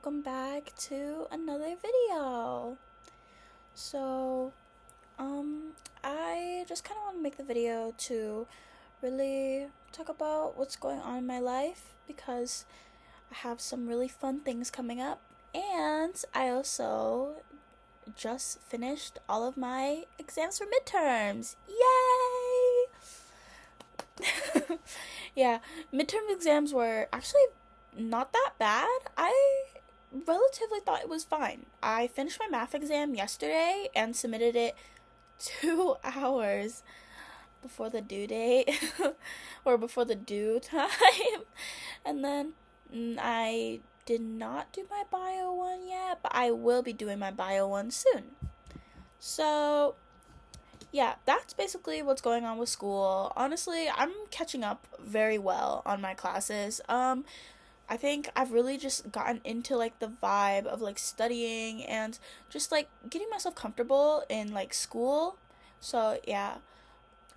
welcome back to another video. So, I just kind of want to make the video to really talk about what's going on in my life because I have some really fun things coming up, and I also just finished all of my exams for midterms. Yay! Yeah, midterm exams were actually not that bad. I relatively thought it was fine. I finished my math exam yesterday and submitted it 2 hours before the due date or before the due time. And then I did not do my bio one yet, but I will be doing my bio one soon. So, yeah, that's basically what's going on with school. Honestly, I'm catching up very well on my classes. I think I've really just gotten into like the vibe of like studying and just like getting myself comfortable in like school. So, yeah.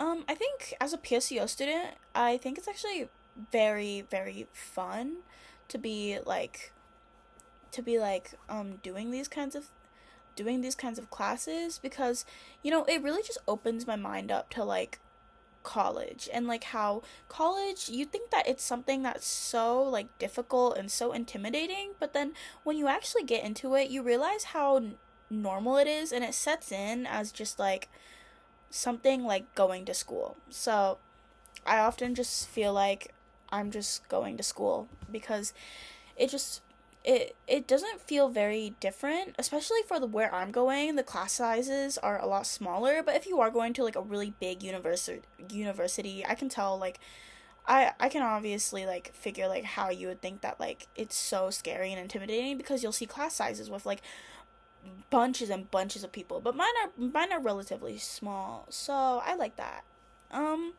I think as a PSCO student, I think it's actually very, very fun to be like doing these kinds of classes because it really just opens my mind up to like college and like how college, you think that it's something that's so like difficult and so intimidating, but then when you actually get into it you realize how normal it is, and it sets in as just like something like going to school. So I often just feel like I'm just going to school because it just it doesn't feel very different, especially for the where I'm going. The class sizes are a lot smaller, but if you are going to like a really big university, I can tell like I can obviously like figure like how you would think that like it's so scary and intimidating because you'll see class sizes with like bunches and bunches of people, but mine are relatively small, so I like that. Um,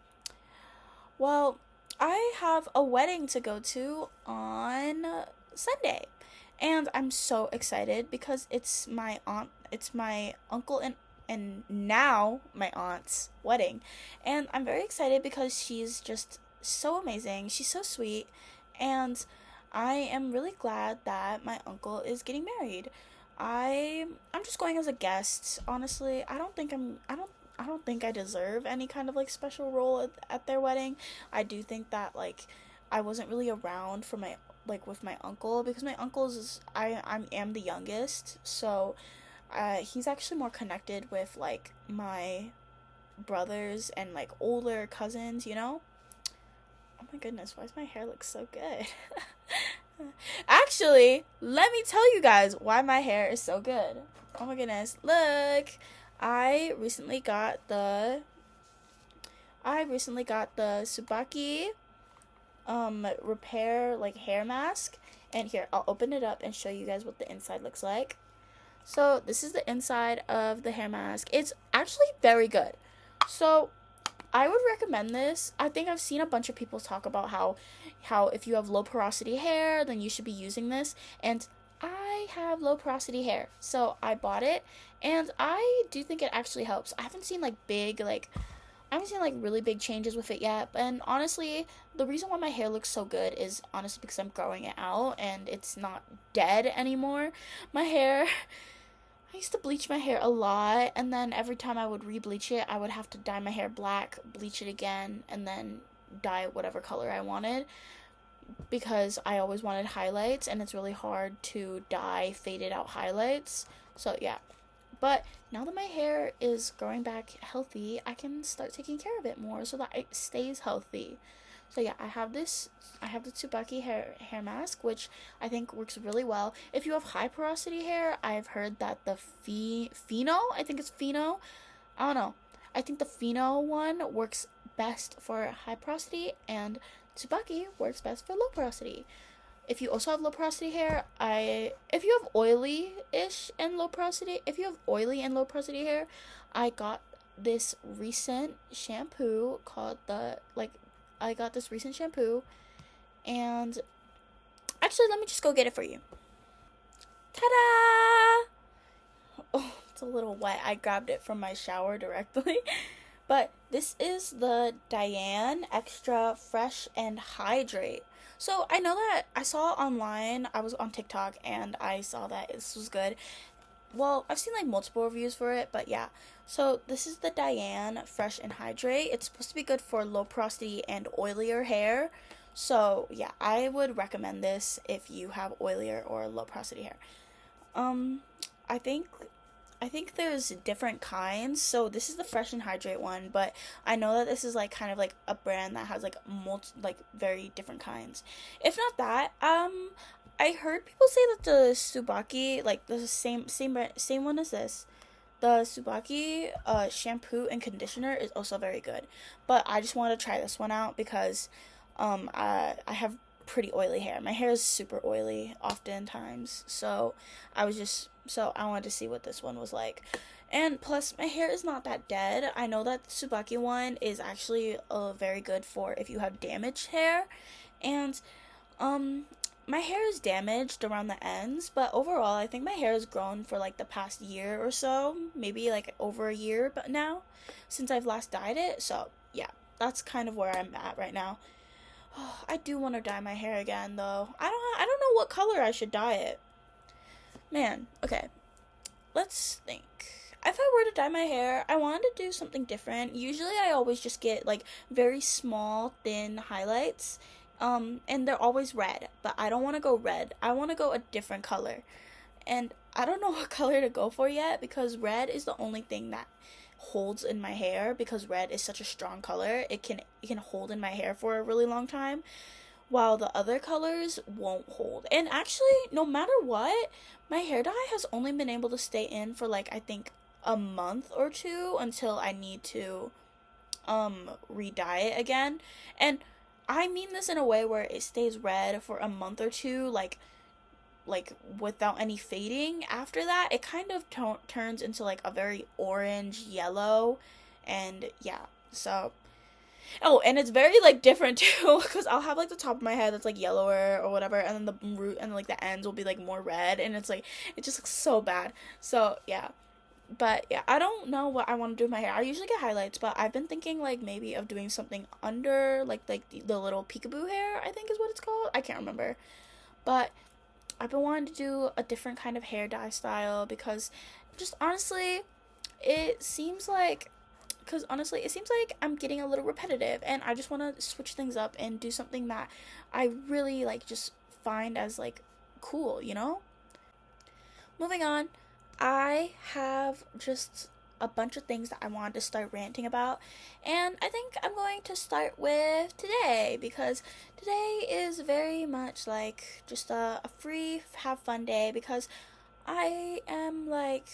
well, I have a wedding to go to on Sunday, and I'm so excited because it's my uncle and now my aunt's wedding. And I'm very excited because she's just so amazing. She's so sweet, and I am really glad that my uncle is getting married. I'm just going as a guest. Honestly, I don't think I deserve any kind of like special role at their wedding. I do think that like I wasn't really around for my like with my uncle because my uncle's is I am the youngest, so he's actually more connected with like my brothers and like older cousins, you know? Oh my goodness, why does my hair look so good? Actually, let me tell you guys why my hair is so good. Oh my goodness, look. I recently got the Tsubaki repair like hair mask, and here I'll open it up and show you guys what the inside looks like. So this is the inside of the hair mask. It's actually very good. So I would recommend this. I think I've seen a bunch of people talk about how if you have low porosity hair, then you should be using this, and I have low porosity hair. So I bought it, and I do think it actually helps. I haven't seen like really big changes with it yet, and honestly, the reason why my hair looks so good is honestly because I'm growing it out and it's not dead anymore. My hair I used to bleach my hair a lot, and then every time I would re-bleach it, I would have to dye my hair black, bleach it again, and then dye it whatever color I wanted because I always wanted highlights, and it's really hard to dye faded out highlights. So, yeah. But now that my hair is growing back healthy, I can start taking care of it more so that it stays healthy. So yeah, I have the Tsubaki hair mask, which I think works really well. If you have high porosity hair, I've heard that the I think it's Pheno, I don't know. I think the Pheno one works best for high porosity, and Tsubaki works best for low porosity. If you also have low porosity hair, if you have oily and low porosity hair, I got this recent shampoo and actually let me just go get it for you. Ta-da! Oh, it's a little wet. I grabbed it from my shower directly. But this is the Diane Extra Fresh and Hydrate. So I know that I saw online, I was on TikTok and I saw that this was good. Well, I've seen like multiple reviews for it, but yeah. So this is the Diane Fresh and Hydrate. It's supposed to be good for low porosity and oilier hair. So yeah, I would recommend this if you have oilier or low porosity hair. Um, I think I think there's different kinds. So this is the Fresh and Hydrate one, but I know that this is like kind of like a brand that has like very different kinds. If not that, I heard people say that the Tsubaki, like the same one as this, the Tsubaki shampoo and conditioner is also very good. But I just wanted to try this one out because I have pretty oily hair. My hair is super oily oftentimes. So I wanted to see what this one was like. And plus my hair is not that dead. I know that the Tsubaki one is actually very good for if you have damaged hair. And um my hair is damaged around the ends, but overall I think my hair has grown for like the past year or so, maybe like over a year but now since I've last dyed it. So yeah, that's kind of where I'm at right now. Oh, I do want to dye my hair again though. I don't know what color I should dye it. Man, okay. Let's think. If I were to dye my hair, I wanted to do something different. Usually I always just get like very small, thin highlights. And they're always red, but I don't want to go red. I want to go a different color. And I don't know what color to go for yet because red is the only thing that holds in my hair because red is such a strong color. It can hold in my hair for a really long time while the other colors won't hold. And actually, no matter what, my hair dye has only been able to stay in for like I think a month or two until I need to re-dye it again. And I mean this in a way where it stays red for a month or two, like without any fading. After that, it kind of turns into like a very orange yellow, and yeah. So oh, and it's very like different too because I'll have like the top of my head that's like yellower or whatever, and then the root and like the ends will be like more red, and it's like it just looks so bad. So yeah, but yeah, I don't know what I want to do with my hair. I usually get highlights, but I've been thinking like maybe of doing something under like the little peekaboo hair, I think is what it's called. I can't remember, but I've been wanting to do a different kind of hair dye style because just honestly, it seems like it seems like I'm getting a little repetitive and I just want to switch things up and do something that I really like just find as like cool, you know? Moving on, I have just a bunch of things that I wanted to start ranting about, and I think I'm going to start with today because today is very much like just a free, have fun day because I am like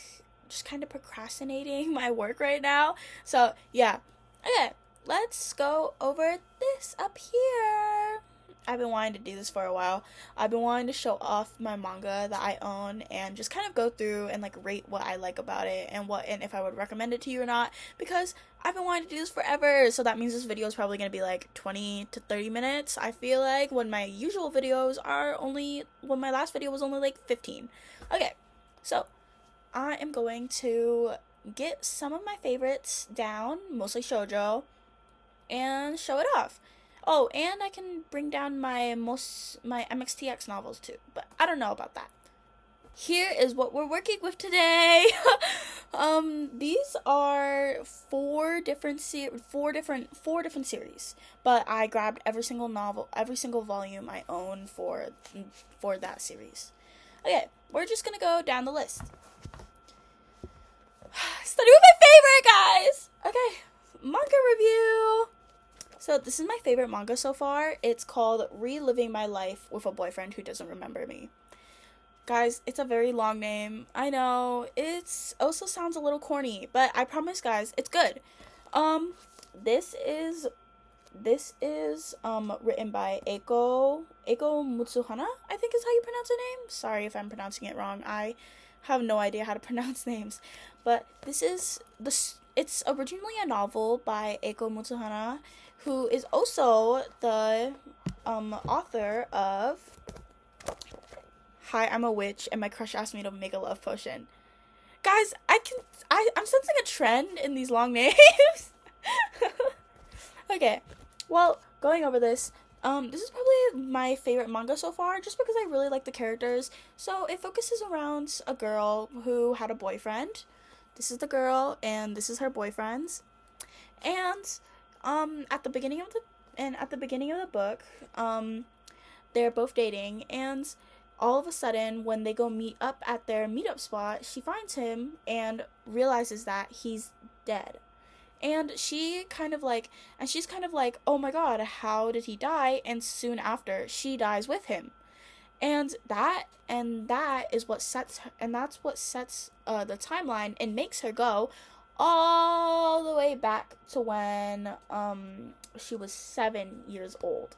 just kind of procrastinating my work right now. So, yeah. Okay, let's go over this up here. I've been wanting to do this for a while. I've been wanting to show off my manga that I own and just kind of go through and like rate what I like about it and if I would recommend it to you or not because I've been wanting to do this forever. So that means this video is probably going to be like 20 to 30 minutes. I feel like when my last video was only like 15. Okay. So, I am going to get some of my favorites down, mostly shoujo, and show it off. Oh, and I can bring down my MXTX novels too, but I don't know about that. Here is what we're working with today. These are four different series, but I grabbed every single volume I own for that series. Okay, we're just gonna go down the list. Starting with my favorite, guys! Okay, manga review! So this is my favorite manga so far. It's called Reliving My Life with a Boyfriend Who Doesn't Remember Me. Guys, it's a very long name. I know, it also sounds a little corny, but I promise, guys, it's good. This is written by Eiko Mutsuhana, I think is how you pronounce her name. Sorry if I'm pronouncing it wrong. I have no idea how to pronounce names. But it's originally a novel by Eiko Mutsuhana, who is also the author of Hi, I'm a Witch and My Crush Asked Me to Make a Love Potion. Guys, I'm sensing a trend in these long names. Okay, well, going over this, this is probably my favorite manga so far, just because I really like the characters. So it focuses around a girl who had a boyfriend. This is the girl, and this is her boyfriend's. And at the beginning of the book, they're both dating, and all of a sudden, when they go meet up at their meetup spot, she finds him and realizes that he's dead. And she's kind of like, oh my god, how did he die? And soon after, she dies with him. And that is what sets her, and that's what sets the timeline and makes her go all the way back to when she was 7 years old.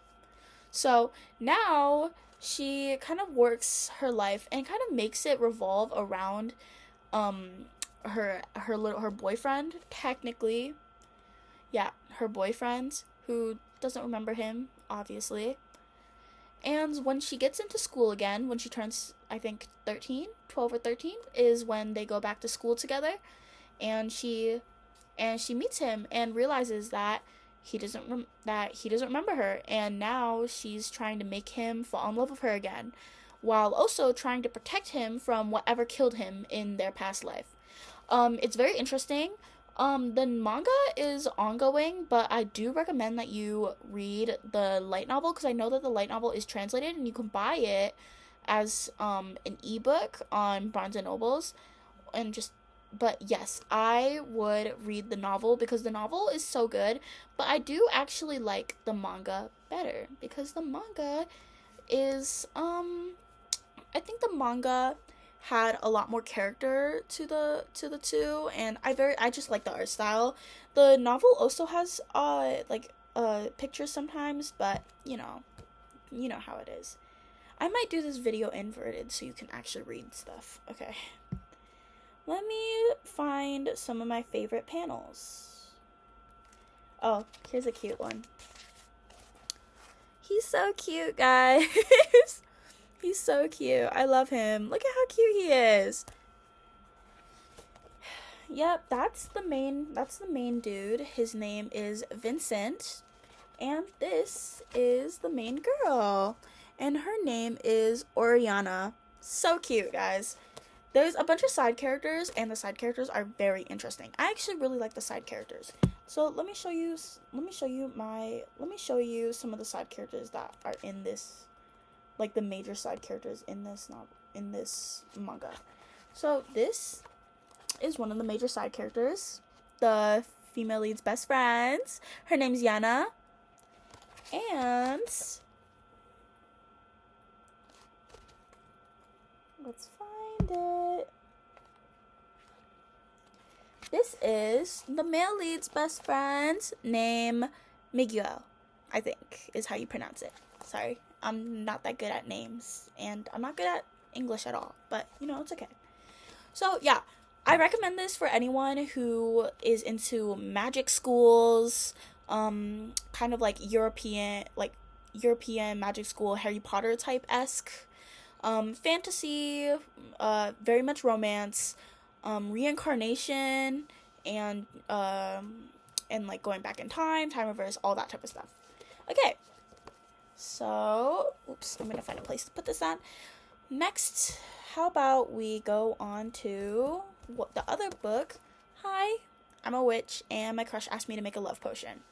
So now she kind of works her life and kind of makes it revolve around um her boyfriend, technically. Yeah, her boyfriend, who doesn't remember him, obviously. And when she gets into school again, when she turns, I think, 13, 12 or 13, is when they go back to school together. And she meets him and realizes that he doesn't remember her, and now she's trying to make him fall in love with her again, while also trying to protect him from whatever killed him in their past life. It's very interesting. The manga is ongoing, but I do recommend that you read the light novel, because I know that the light novel is translated and you can buy it as an ebook on Barnes and Nobles, and just but yes, I would read the novel because the novel is so good, but I do actually like the manga better because the manga is I think the manga had a lot more character to the two, and I just like the art style. The novel also has pictures sometimes, but you know how it is. I might do this video inverted so you can actually read stuff. Okay. Let me find some of my favorite panels. Oh, here's a cute one. He's so cute, guys. He's so cute. I love him. Look at how cute he is. Yep, that's the main dude. His name is Vincent, and this is the main girl, and her name is Oriana. So cute, guys. There's a bunch of side characters, and the side characters are very interesting. I actually really like the side characters. So let me show you some of the side characters that are in this, like the major side characters in this manga. So this is one of the major side characters, the female lead's best friend. Her name's Yana, and let's find it. This is the male lead's best friend's name, Miguel, I think is how you pronounce it. Sorry, I'm not that good at names, and I'm not good at English at all, but it's okay. So yeah, I recommend this for anyone who is into magic schools, kind of like European magic school, Harry Potter type esque, fantasy, very much romance, reincarnation, and like going back in time reverse, all that type of stuff. Okay, so oops, I'm gonna find a place to put this on. Next, how about we go on to the other book. Hi, I'm a witch, and my crush asked me to make a love potion.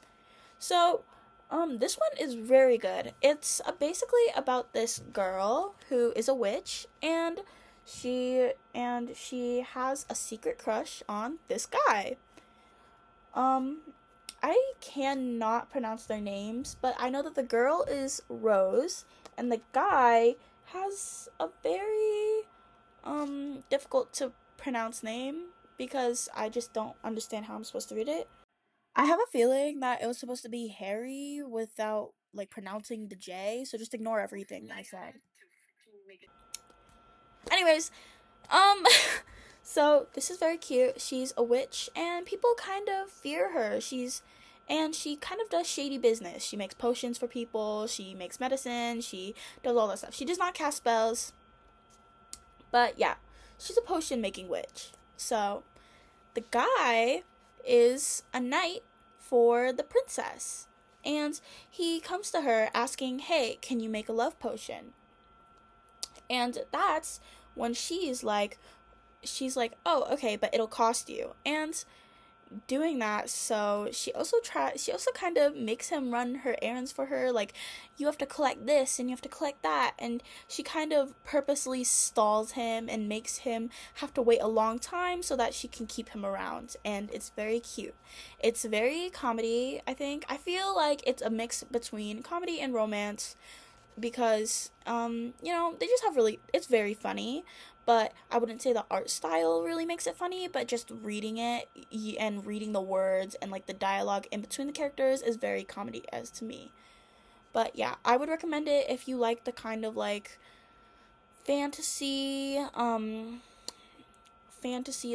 So, this one is very good. It's basically about this girl who is a witch, and she has a secret crush on this guy. I cannot pronounce their names, but I know that the girl is Rose, and the guy has a very difficult to pronounce name because I just don't understand how I'm supposed to read it. I have a feeling that it was supposed to be Harry without like pronouncing the J, so just ignore everything I said. Anyways, um so this is very cute. She's a witch and people kind of fear her. She kind of does shady business. She makes potions for people, she makes medicine, she does all that stuff. She does not cast spells, but yeah, she's a potion making witch. So the guy is a knight for the princess. And he comes to her asking, hey, can you make a love potion? And that's when she's like, oh, okay, but it'll cost you. And doing that, so she also kind of makes him run her errands for her, like, you have to collect this and you have to collect that, and she kind of purposely stalls him and makes him have to wait a long time so that she can keep him around. And it's very cute. It's very comedy. I feel like it's a mix between comedy and romance, because they just have really, it's very funny, but I wouldn't say the art style really makes it funny, but just reading it and reading the words and like the dialogue in between the characters is very comedy as to me. But yeah, I would recommend it if you like the kind of like fantasy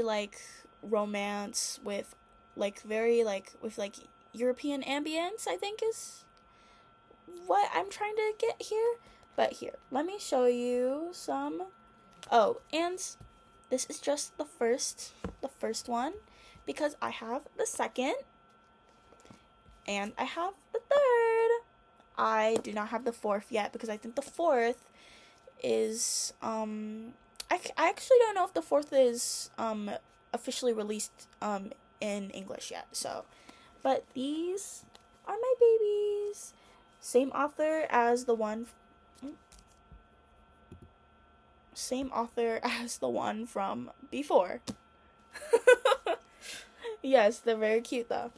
like romance with like very like with like European ambience, I think is what I'm trying to get here. But here, let me show you some. Oh, and this is just the first one, because I have the second and I have the third. I do not have the fourth yet, because I think the fourth is I actually don't know if the fourth is officially released in English yet. So, but these are my babies. Same author as the one from before. Yes, they're very cute though.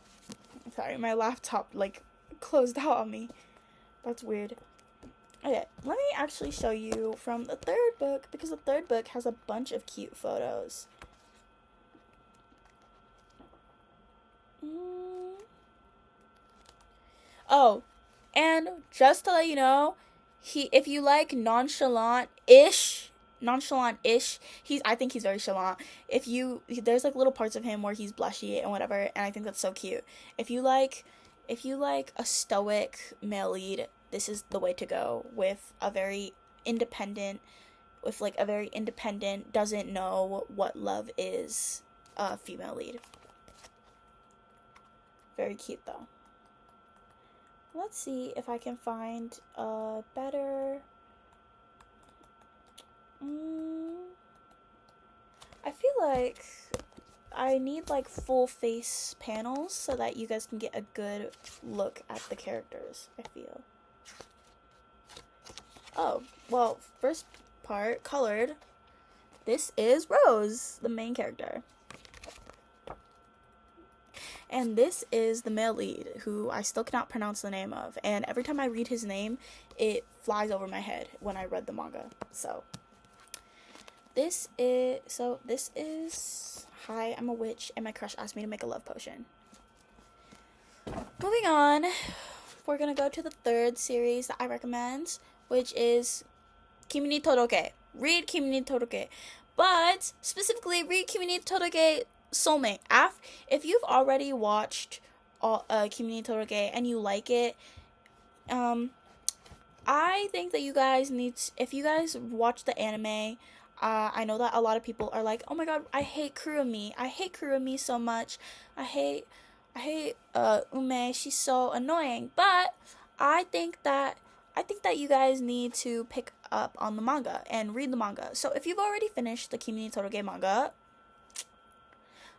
Sorry, my laptop like closed out on me. That's weird. Okay, let me actually show you from the third book, because the third book has a bunch of cute photos. Oh, and just to let you know, if you like nonchalant-ish, I think he's very chalant. There's like little parts of him where he's blushy and whatever, and I think that's so cute. If you like a stoic male lead, this is the way to go, with a very independent, doesn't know what love is, female lead. Very cute though. Let's see if I can find a better. I feel like I need like full face panels so that you guys can get a good look at the characters, I feel. Oh, well, first part, colored. This is Rose, the main character. And this is the male lead, who I still cannot pronounce the name of. And every time I read his name, it flies over my head when I read the manga. So, this is Hi, I'm a witch, and my crush asked me to make a love potion. Moving on, we're gonna go to the third series that I recommend, which is Kimi ni Toroke. Read Kimi ni Toroke. But, specifically, read Kimi ni Toroke Soulmate. If you've already watched Kimi ni Toroke and you like it, I think that you guys if you guys watch the anime, I know that a lot of people are like, oh my god, I hate Kurumi so much. I hate Ume, she's so annoying. But I think that you guys need to pick up on the manga and read the manga. So if you've already finished the Kimi ni Toroke manga,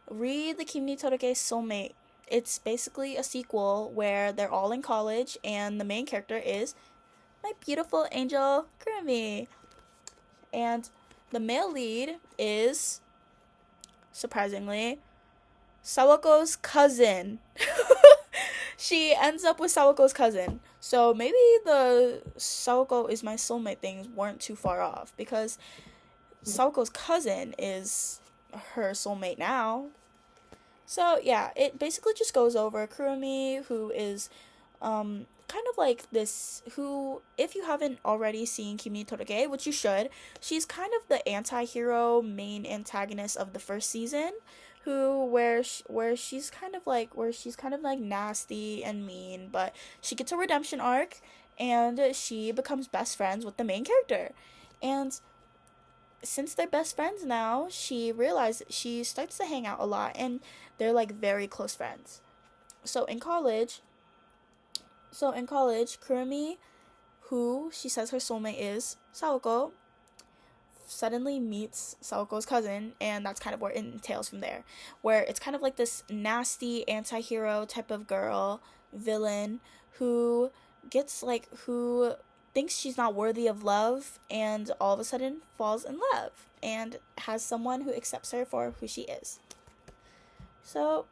read the Kimi ni Toroke Soulmate. It's basically a sequel where they're all in college and the main character is my beautiful angel Kurumi. And the male lead is, surprisingly, Sawako's cousin. She ends up with Sawako's cousin. So maybe the Sawako is my soulmate things weren't too far off, because Sawako's cousin is her soulmate now. So yeah, it basically just goes over Kurumi, who is kind of like this, who, if you haven't already seen Kimi ni Toroke, which you should, she's kind of the anti-hero main antagonist of the first season, where she's kind of like nasty and mean, but she gets a redemption arc and she becomes best friends with the main character. And since they're best friends now, she starts to hang out a lot, and they're like very close friends. So in college, Kurumi, who she says her soulmate is, Sawako, suddenly meets Sawako's cousin, and that's kind of where it entails from there. Where it's kind of like this nasty anti hero type of girl, villain, who who thinks she's not worthy of love, and all of a sudden falls in love, and has someone who accepts her for who she is. So,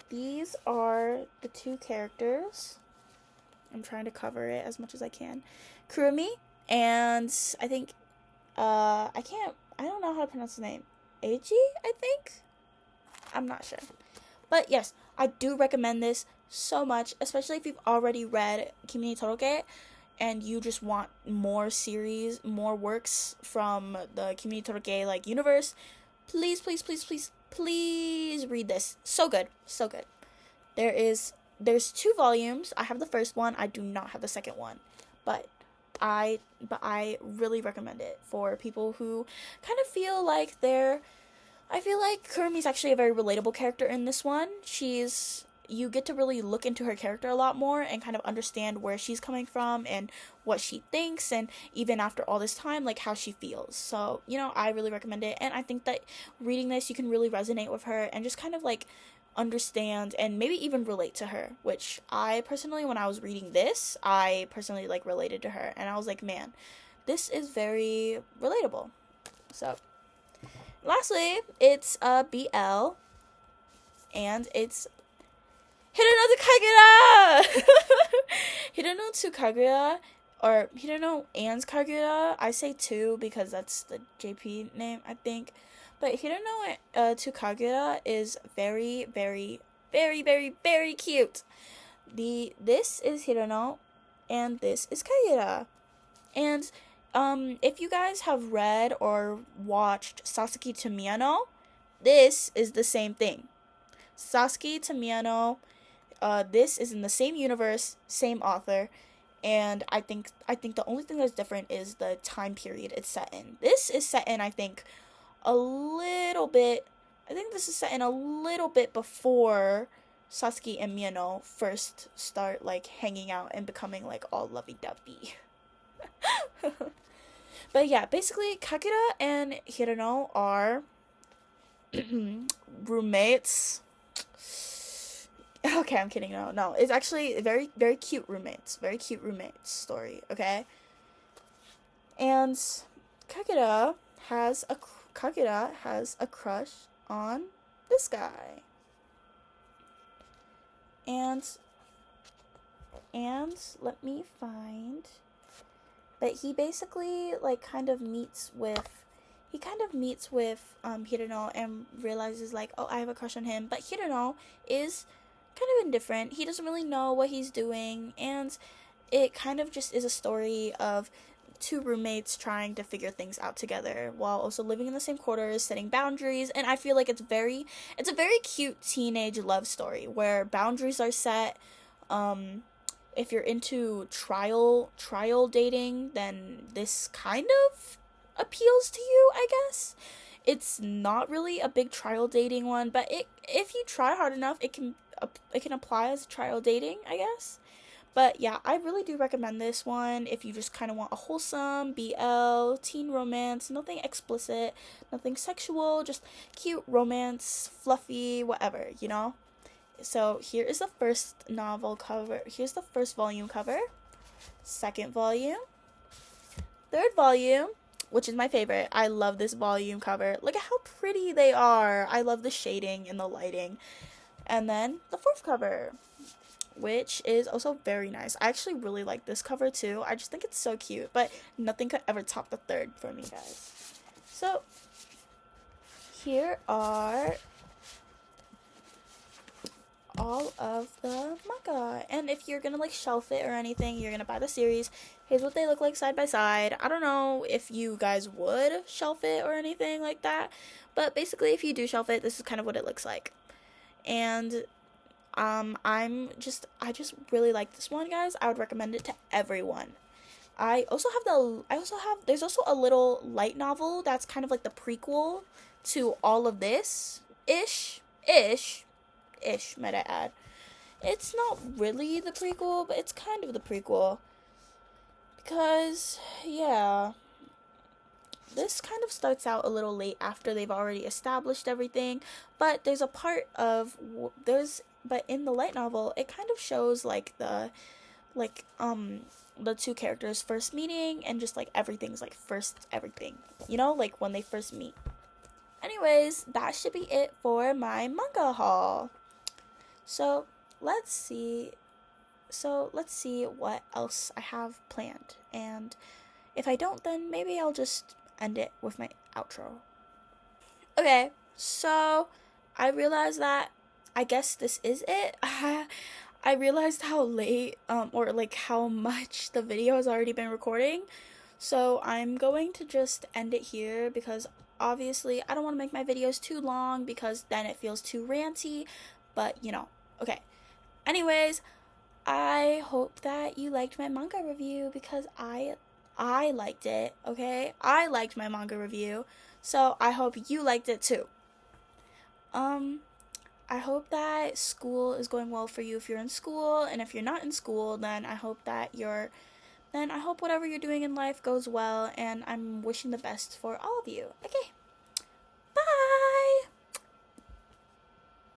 these are the two characters. I'm trying to cover it as much as I can. Kurumi, and I think, I don't know how to pronounce his name. Eiji, I think? I'm not sure. But yes, I do recommend this so much, especially if you've already read Kimi ni Toroke and you just want more series, more works from the Kimi ni Toroke like universe. Please, please, please, please, please read this. So good, so good. There's 2 volumes. I have the first one. I do not have the second one, but I really recommend it for people who kind of feel like I feel like Kurumi's actually a very relatable character in this one. You get to really look into her character a lot more and kind of understand where she's coming from and what she thinks, and even after all this time, like how she feels. So, I really recommend it, and I think that reading this, you can really resonate with her and just kind of like understand and maybe even relate to her, which I personally, when I was reading this, I personally like related to her, and I was like, man, this is very relatable. So lastly, it's a BL, and it's Hirono to Kaguya! Hirono to Kaguya, or Hirono and Kaguya. I say 2 because that's the JP name, I think. But Hirono to Kaguya is very, very, very, very, very cute. This is Hirono, and this is Kaguya. And if you guys have read or watched Sasaki to Miyano, this is the same thing. Sasaki to Miyano, this is in the same universe, same author, and I think the only thing that's different is the time period it's set in. This is set in, I think this is set in a little bit before Sasaki and Miyano first start like hanging out and becoming like all lovey-dovey. But yeah, basically Kaguya and Hirono are roommates. Okay, I'm kidding. No, it's actually very, very cute roommates. Very cute roommates story, okay? And Kaguya has a crush on this guy. And let me find. But he basically like kind of meets with Hirono and realizes like, oh, I have a crush on him. But Hirono is kind of indifferent. He doesn't really know what he's doing, and it kind of just is a story of 2 roommates trying to figure things out together while also living in the same quarters, setting boundaries. And I feel like it's a very cute teenage love story where boundaries are set. If you're into trial dating, then this kind of appeals to you, I guess. It's not really a big trial dating one, but if you try hard enough, it can apply as trial dating, I guess. But yeah, I really do recommend this one if you just kind of want a wholesome BL teen romance, nothing explicit, nothing sexual, just cute romance, fluffy, whatever, So here is the first novel cover. Here's the first volume cover. Second volume. Third volume, which is my favorite. I love this volume cover. Look at how pretty they are. I love the shading and the lighting. And then the fourth cover, which is also very nice. I actually really like this cover too. I just think it's so cute, but nothing could ever top the third for me, guys. So here are all of the manga, and if you're gonna like shelf it or anything, you're gonna buy the series. Here's what they look like side by side. I don't know if you guys would shelf it or anything like that, but basically if you do shelf it, this is kind of what it looks like. And I just really like this one, guys. I would recommend it to everyone. There's also a little light novel that's kind of like the prequel to all of this ish. ish, might I add. It's not really the prequel, but it's kind of the prequel. Because, yeah, this kind of starts out a little late after they've already established everything, but there's a part of but in the light novel it kind of shows like like the two characters first meeting and just like everything's like first everything, like when they first meet. Anyways, that should be it for my manga haul. So let's see. Let's see what else I have planned, and if I don't, then maybe I'll just end it with my outro. Okay, so I realized that I guess this is it. I realized how late, or like how much the video has already been recording. So I'm going to just end it here because obviously I don't want to make my videos too long because then it feels too ranty. But okay. Anyways, I hope that you liked my manga review because I liked it, okay? I liked my manga review. So I hope you liked it too. Um I hope that school is going well for you if you're in school, and if you're not in school, then I hope whatever you're doing in life goes well, and I'm wishing the best for all of you. Okay.